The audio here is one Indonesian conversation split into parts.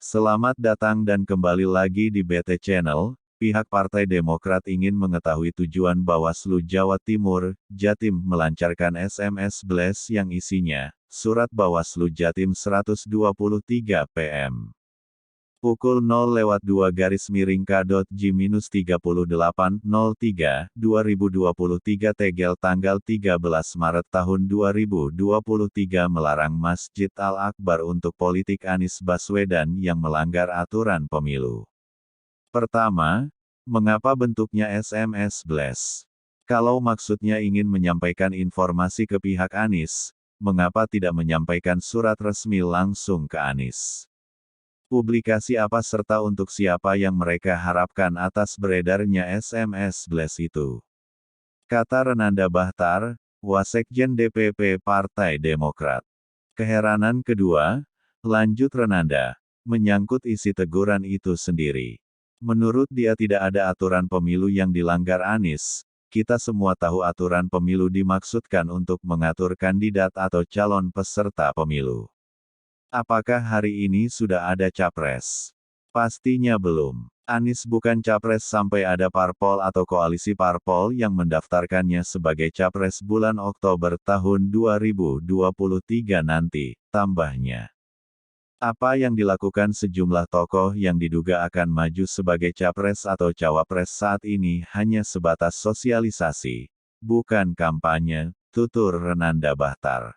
Selamat datang dan kembali lagi di BT Channel. Pihak Partai Demokrat ingin mengetahui tujuan Bawaslu Jawa Timur, Jatim melancarkan SMS Blast yang isinya, Surat Bawaslu Jatim 123 PM. Pukul 0-K.J-3803/2023 Tegel tanggal 13 Maret tahun 2023 melarang Masjid Al-Akbar untuk politik Anies Baswedan yang melanggar aturan pemilu. Pertama, mengapa bentuknya SMS Blast? Kalau maksudnya ingin menyampaikan informasi ke pihak Anies, mengapa tidak menyampaikan surat resmi langsung ke Anies? Publikasi apa serta untuk siapa yang mereka harapkan atas beredarnya SMS Blast itu? Kata Renanda Bahtar, Wasekjen DPP Partai Demokrat. Keheranan kedua, lanjut Renanda, menyangkut isi teguran itu sendiri. Menurut dia tidak ada aturan pemilu yang dilanggar Anies. Kita semua tahu aturan pemilu dimaksudkan untuk mengatur kandidat atau calon peserta pemilu. Apakah hari ini sudah ada capres? Pastinya belum. Anies bukan capres sampai ada parpol atau koalisi parpol yang mendaftarkannya sebagai capres bulan Oktober tahun 2023 nanti, tambahnya. Apa yang dilakukan sejumlah tokoh yang diduga akan maju sebagai capres atau cawapres saat ini hanya sebatas sosialisasi, bukan kampanye, tutur Renanda Bahtar.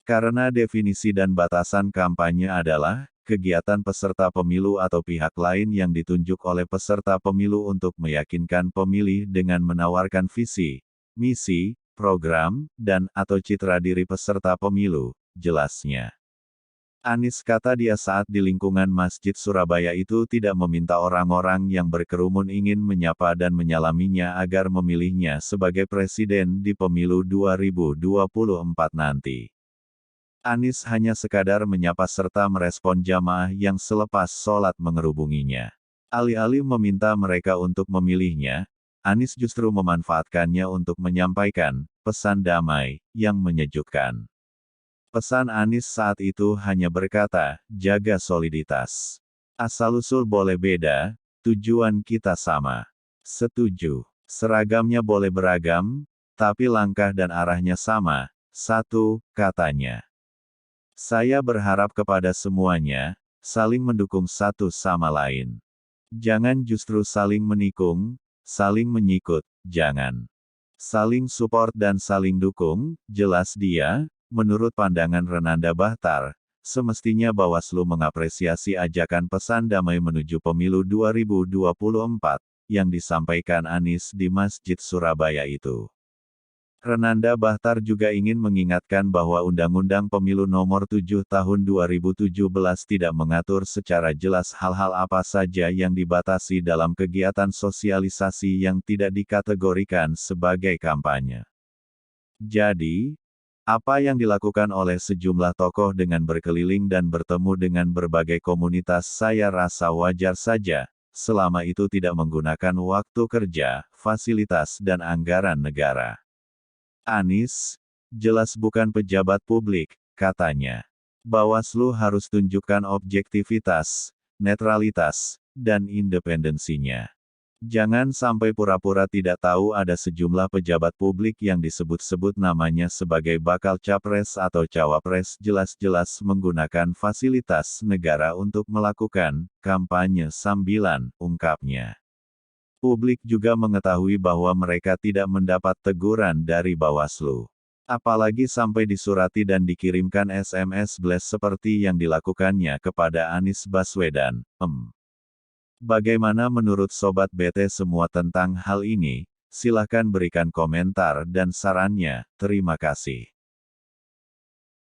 Karena definisi dan batasan kampanye adalah kegiatan peserta pemilu atau pihak lain yang ditunjuk oleh peserta pemilu untuk meyakinkan pemilih dengan menawarkan visi, misi, program, dan/atau citra diri peserta pemilu, jelasnya. Anies kata dia saat di lingkungan Masjid Surabaya itu tidak meminta orang-orang yang berkerumun ingin menyapa dan menyalaminya agar memilihnya sebagai presiden di pemilu 2024 nanti. Anies hanya sekadar menyapa serta merespon jamaah yang selepas sholat mengerubunginya. Alih-alih meminta mereka untuk memilihnya, Anies justru memanfaatkannya untuk menyampaikan pesan damai yang menyejukkan. Pesan Anies saat itu hanya berkata, jaga soliditas. Asal-usul boleh beda, tujuan kita sama. Setuju. Seragamnya boleh beragam, tapi langkah dan arahnya sama. Satu, katanya. Saya berharap kepada semuanya, saling mendukung satu sama lain. Jangan justru saling menikung, saling menyikut, jangan. Saling support dan saling dukung, jelas dia, menurut pandangan Renanda Bahtar, semestinya Bawaslu mengapresiasi ajakan pesan damai menuju pemilu 2024, yang disampaikan Anies di Masjid Surabaya itu. Renanda Bahtar juga ingin mengingatkan bahwa Undang-Undang Pemilu Nomor 7 Tahun 2017 tidak mengatur secara jelas hal-hal apa saja yang dibatasi dalam kegiatan sosialisasi yang tidak dikategorikan sebagai kampanye. Jadi, apa yang dilakukan oleh sejumlah tokoh dengan berkeliling dan bertemu dengan berbagai komunitas saya rasa wajar saja, selama itu tidak menggunakan waktu kerja, fasilitas dan anggaran negara. Anies, jelas bukan pejabat publik, katanya. Bawaslu harus tunjukkan objektivitas, netralitas, dan independensinya. Jangan sampai pura-pura tidak tahu ada sejumlah pejabat publik yang disebut-sebut namanya sebagai bakal capres atau cawapres jelas-jelas menggunakan fasilitas negara untuk melakukan kampanye sambilan, ungkapnya. Publik juga mengetahui bahwa mereka tidak mendapat teguran dari Bawaslu. Apalagi sampai disurati dan dikirimkan SMS Blast seperti yang dilakukannya kepada Anies Baswedan. Bagaimana menurut Sobat BT semua tentang hal ini? Silahkan berikan komentar dan sarannya. Terima kasih.